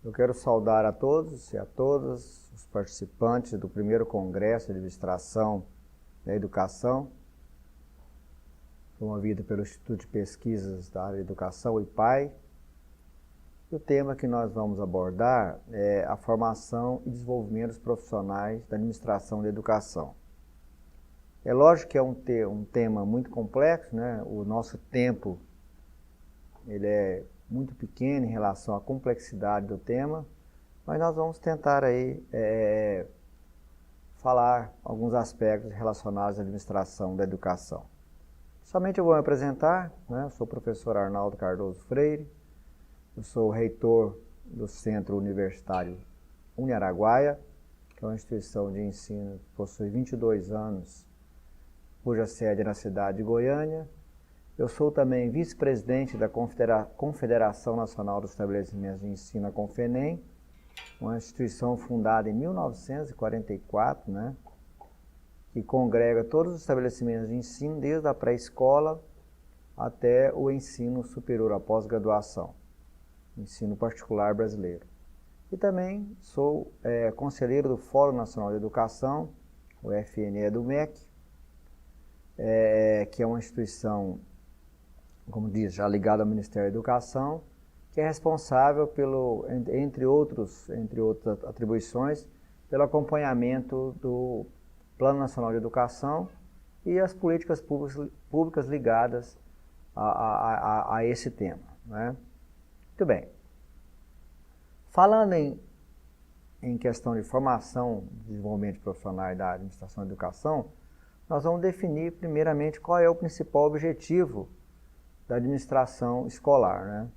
Eu quero saudar a todos e a todas os participantes do primeiro Congresso de Administração da Educação, promovido pelo Instituto de Pesquisas da Área de Educação, o IPAE. E o tema que nós vamos abordar é a formação e desenvolvimento dos profissionais da administração da educação. É lógico que é um tema muito complexo, né? O nosso tempo ele é muito pequeno em relação à complexidade do tema, mas nós vamos tentar aí falar alguns aspectos relacionados à administração da educação. Somente eu vou me apresentar, né? Eu sou o professor Arnaldo Cardoso Freire, eu sou reitor do Centro Universitário Uniaraguaia, que é uma instituição de ensino que possui 22 anos, cuja sede é na cidade de Goiânia. Eu sou também vice-presidente da Confederação Nacional dos Estabelecimentos de Ensino, a Confenem, uma instituição fundada em 1944, né, que congrega todos os estabelecimentos de ensino, desde a pré-escola até o ensino superior, a pós-graduação, ensino particular brasileiro. E também sou conselheiro do Fórum Nacional de Educação, o FNE do MEC, que é uma instituição, como diz, já ligado ao Ministério da Educação, que é responsável pelo, entre outras atribuições, pelo acompanhamento do Plano Nacional de Educação e as políticas públicas ligadas a esse tema, né? Muito bem. Falando em questão de formação e desenvolvimento de profissionais da administração da educação, nós vamos definir primeiramente qual é o principal objetivo da administração escolar, né?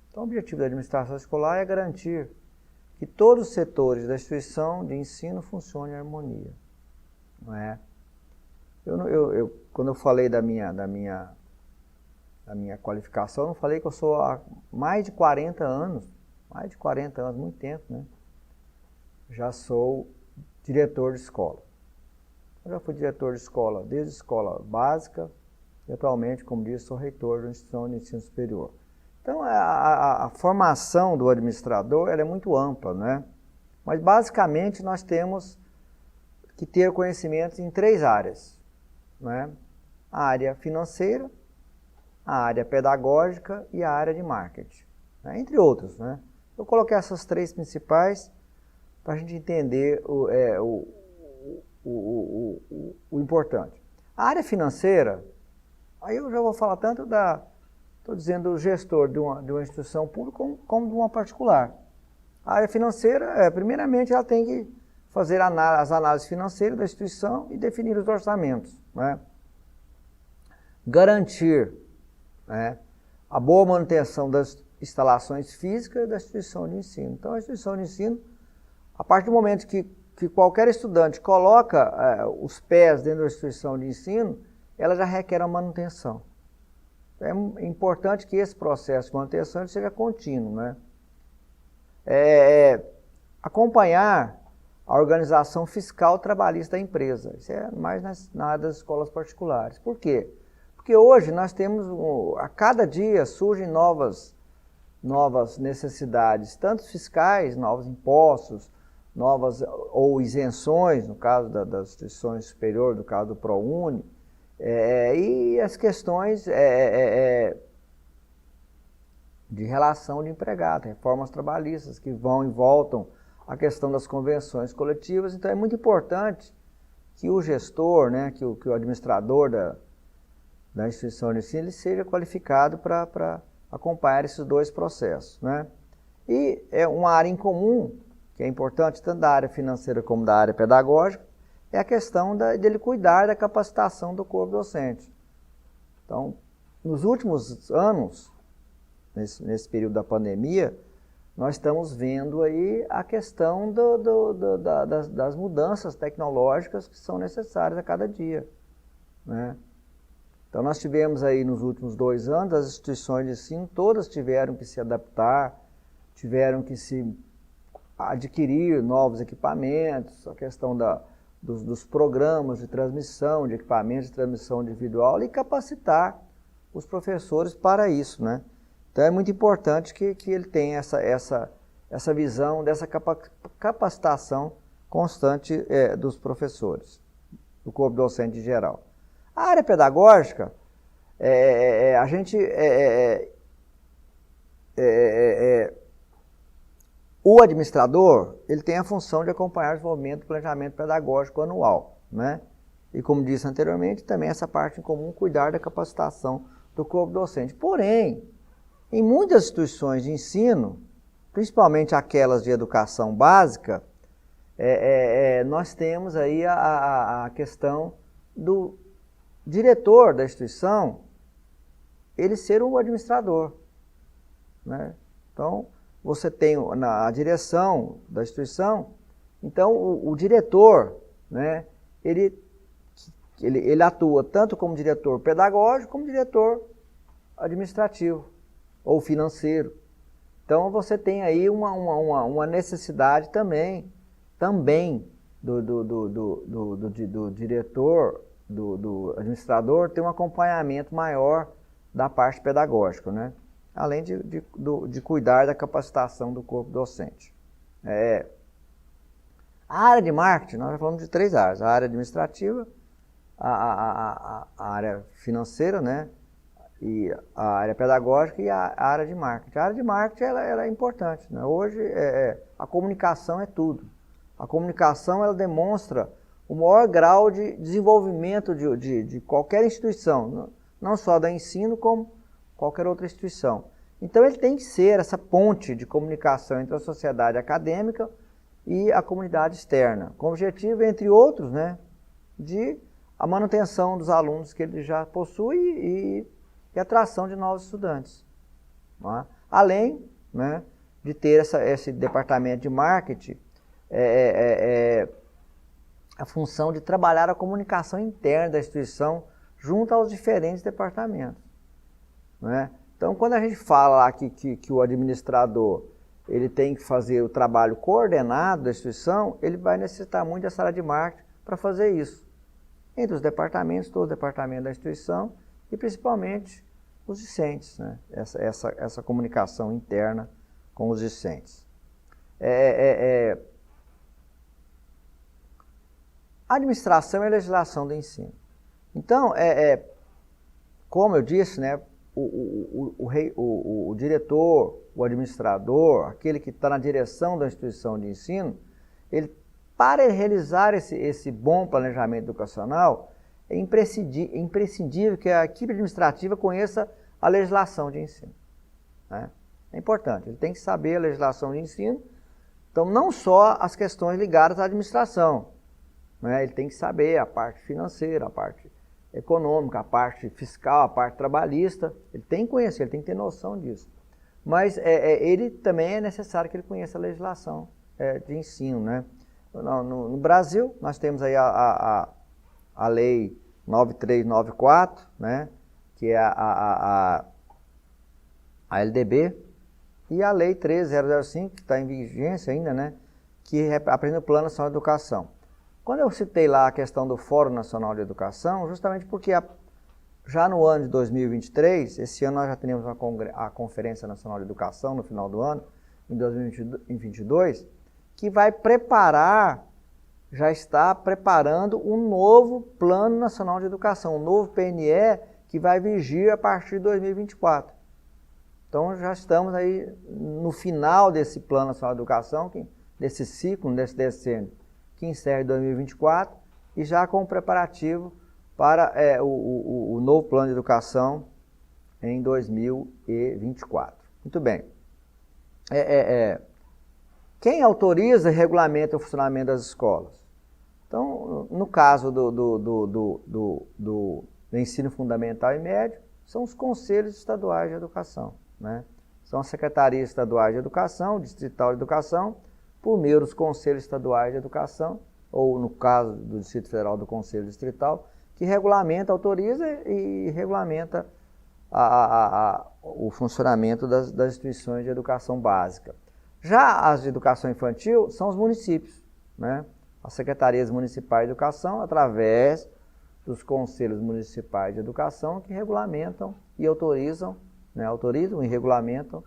Então, o objetivo da administração escolar é garantir que todos os setores da instituição de ensino funcionem em harmonia, não é? Quando eu falei da minha qualificação, eu não falei que eu sou há mais de 40 anos, muito tempo, né? Já sou diretor de escola. Eu já fui diretor de escola, desde escola básica, e atualmente, como disse, sou reitor de uma instituição de ensino superior. Então, a formação do administrador ela é muito ampla, né? Mas, basicamente, nós temos que ter conhecimentos em 3 áreas, né? A área financeira, a área pedagógica e a área de marketing, né? Entre outros, né? Eu coloquei essas 3 principais para a gente entender o importante. A área financeira, aí eu já vou falar tanto estou dizendo do gestor de uma instituição pública como de uma particular. A área financeira, primeiramente, ela tem que fazer as análises financeiras da instituição e definir os orçamentos, né? Garantir, né, a boa manutenção das instalações físicas da instituição de ensino. Então, a instituição de ensino, a partir do momento que qualquer estudante coloca os pés dentro da instituição de ensino, ela já requer a manutenção. É importante que esse processo de manutenção seja contínuo, né? Acompanhar a organização fiscal trabalhista da empresa. Isso é mais na área das escolas particulares. Por quê? Porque hoje nós temos, a cada dia surgem novas necessidades, tanto fiscais, novos impostos, novas ou isenções, no caso das instituições superiores, no caso do ProUni, e as questões de relação de empregado, reformas trabalhistas que vão e voltam a questão das convenções coletivas. Então é muito importante que o gestor, né, que o administrador da instituição de ensino ele seja qualificado para acompanhar esses 2 processos, né? E é uma área em comum, que é importante tanto da área financeira como da área pedagógica, é a questão dele cuidar da capacitação do corpo docente. Então, nos últimos anos, nesse período da pandemia, nós estamos vendo aí a questão das mudanças tecnológicas que são necessárias a cada dia, né? Então, nós tivemos aí nos últimos 2 anos, as instituições de ensino todas tiveram que se adaptar, tiveram que se adquirir novos equipamentos, a questão dos programas de transmissão, de equipamentos de transmissão individual e capacitar os professores para isso, né? Então é muito importante que ele tenha essa essa visão dessa capacitação constante dos professores, do corpo docente em geral. A área pedagógica, a gente... o administrador, ele tem a função de acompanhar o desenvolvimento do planejamento pedagógico anual, né? E como disse anteriormente, também essa parte em comum, cuidar da capacitação do corpo docente. Porém, em muitas instituições de ensino, principalmente aquelas de educação básica, nós temos aí a questão do diretor da instituição, ele ser um administrador, né? Então, você tem a direção da instituição, então o diretor, né, ele atua tanto como diretor pedagógico como diretor administrativo ou financeiro. Então você tem aí uma necessidade também do diretor, do administrador ter um acompanhamento maior da parte pedagógica, né? Além de cuidar da capacitação do corpo docente. A área de marketing, nós falamos de 3 áreas: a área administrativa, a área financeira, né? E a área pedagógica e a área de marketing. A área de marketing ela é importante, né? Hoje a comunicação é tudo. A comunicação ela demonstra o maior grau de desenvolvimento de qualquer instituição, não só da ensino, como qualquer outra instituição. Então ele tem que ser essa ponte de comunicação entre a sociedade acadêmica e a comunidade externa, com o objetivo, entre outros, né, de a manutenção dos alunos que ele já possui e atração de novos estudantes. Né? Além, né, de ter esse departamento de marketing, a função de trabalhar a comunicação interna da instituição junto aos diferentes departamentos. Né? Então, quando a gente fala lá que o administrador ele tem que fazer o trabalho coordenado da instituição, ele vai necessitar muito dessa área de marketing para fazer isso. Entre os departamentos, todo o departamento da instituição e principalmente os discentes, né? Essa comunicação interna com os discentes. Administração e legislação do ensino. Então, como eu disse, né, o diretor, o administrador, aquele que está na direção da instituição de ensino, para realizar esse bom planejamento educacional, é imprescindível que a equipe administrativa conheça a legislação de ensino. Né? É importante, ele tem que saber a legislação de ensino, então não só as questões ligadas à administração, né? Ele tem que saber a parte financeira, a parte econômica, a parte fiscal, a parte trabalhista, ele tem que conhecer, ele tem que ter noção disso. Mas ele também é necessário que ele conheça a legislação de ensino, né? No Brasil, nós temos aí a Lei 9394, né? Que é a LDB, e a Lei 13005, que está em vigência ainda, né? Que apresenta o Plano Nacional de Educação. Quando eu citei lá a questão do Fórum Nacional de Educação, justamente porque já no ano de 2023, esse ano nós já teremos a Conferência Nacional de Educação no final do ano, em 2022, que vai preparar, já está preparando um novo Plano Nacional de Educação, um novo PNE que vai vigir a partir de 2024. Então já estamos aí no final desse Plano Nacional de Educação, desse ciclo, desse decênio, que encerra em 2024, e já com o preparativo para o novo plano de educação em 2024. Muito bem. Quem autoriza e regulamenta o funcionamento das escolas? Então, no caso do ensino fundamental e médio, são os conselhos estaduais de educação, né? São as secretarias estaduais de educação, distrital de educação, por meio dos conselhos estaduais de educação, ou no caso do Distrito Federal, do Conselho Distrital, que regulamenta, autoriza e regulamenta o funcionamento das instituições de educação básica. Já as de educação infantil são os municípios, né? As secretarias municipais de educação, através dos conselhos municipais de educação, que regulamentam e autorizam, né? Autorizam e regulamentam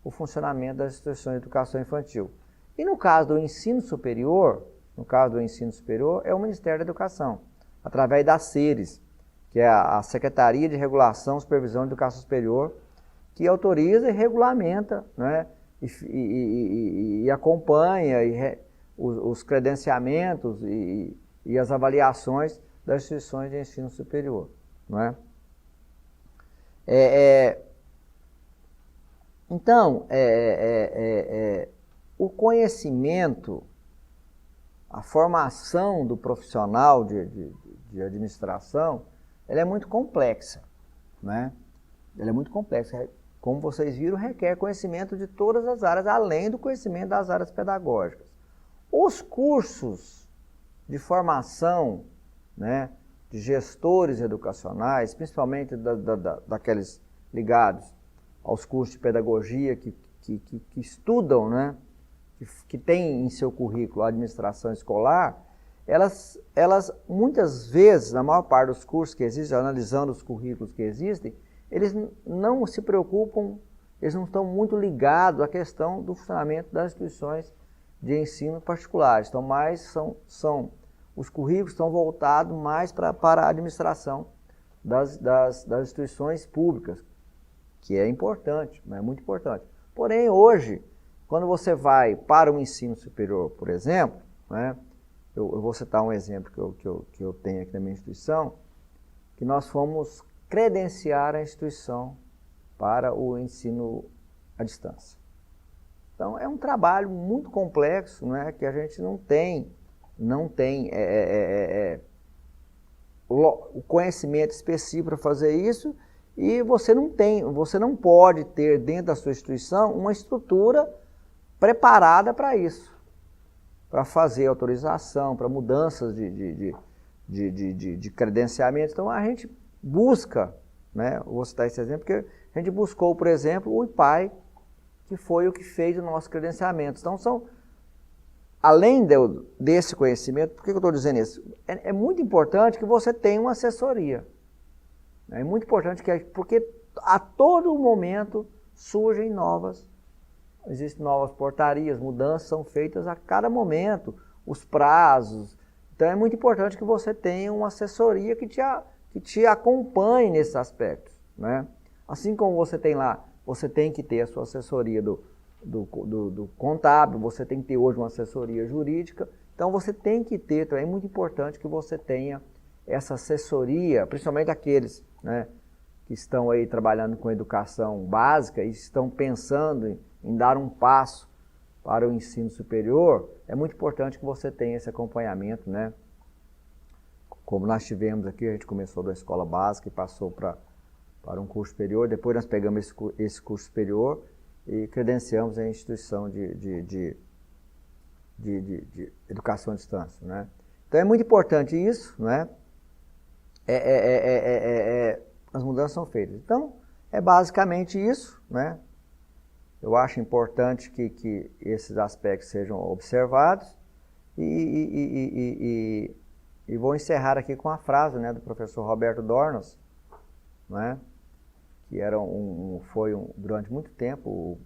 o funcionamento das instituições de educação infantil. E no caso do ensino superior, é o Ministério da Educação, através da SERES, que é a Secretaria de Regulação e Supervisão de Educação Superior, que autoriza e regulamenta, né, e acompanha os credenciamentos e as avaliações das instituições de ensino superior. Não é? Então, o conhecimento, a formação do profissional de administração, ela é muito complexa, né? Ela é muito complexa. Como vocês viram, requer conhecimento de todas as áreas, além do conhecimento das áreas pedagógicas. Os cursos de formação, né, de gestores educacionais, principalmente daqueles ligados aos cursos de pedagogia que estudam, né, que têm em seu currículo a administração escolar, elas muitas vezes, na maior parte dos cursos que existem, analisando os currículos que existem, eles não se preocupam, eles não estão muito ligados à questão do funcionamento das instituições de ensino particulares. Então, os currículos estão voltados mais para a administração das instituições públicas, que é importante, é muito importante. Porém, hoje, quando você vai para o ensino superior, por exemplo, né, eu vou citar um exemplo que eu tenho aqui na minha instituição, que nós fomos credenciar a instituição para o ensino à distância. Então, é um trabalho muito complexo, né, que a gente não tem o conhecimento específico para fazer isso, e você não pode ter dentro da sua instituição uma estrutura preparada para isso, para fazer autorização, para mudanças de credenciamento. Então, a gente busca, né, vou citar esse exemplo, porque a gente buscou, por exemplo, o IPAI, que foi o que fez o nosso credenciamento. Então, além desse conhecimento, por que eu estou dizendo isso? É muito importante que você tenha uma assessoria. É muito importante porque a todo momento existem novas portarias, mudanças são feitas a cada momento, os prazos. Então é muito importante que você tenha uma assessoria que te acompanhe nesses aspectos, né? Assim como você tem lá, você tem que ter a sua assessoria do contábil, você tem que ter hoje uma assessoria jurídica, então você tem que ter, então é muito importante que você tenha essa assessoria, principalmente aqueles, né, que estão aí trabalhando com educação básica e estão pensando em dar um passo para o ensino superior, é muito importante que você tenha esse acompanhamento, né? Como nós tivemos aqui, a gente começou da escola básica e passou para um curso superior, depois nós pegamos esse curso superior e credenciamos a instituição de educação à distância, né? Então é muito importante isso, né? As mudanças são feitas. Então, é basicamente isso, né? Eu acho importante que esses aspectos sejam observados e vou encerrar aqui com a frase, né, do professor Roberto Dornas, né, que foi durante muito tempo o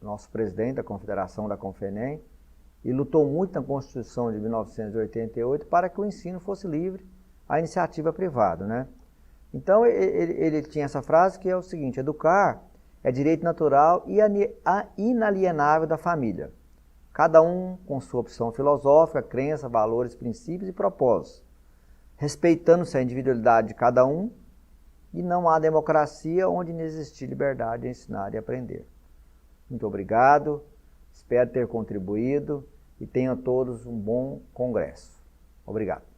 nosso presidente da Confederação da Confenem e lutou muito na Constituição de 1988 para que o ensino fosse livre à iniciativa privada, né? Então, ele tinha essa frase que é o seguinte: educar é direito natural e inalienável da família. Cada um com sua opção filosófica, crença, valores, princípios e propósitos, respeitando-se a individualidade de cada um, e não há democracia onde não existir liberdade de ensinar e aprender. Muito obrigado, espero ter contribuído e tenham todos um bom congresso. Obrigado.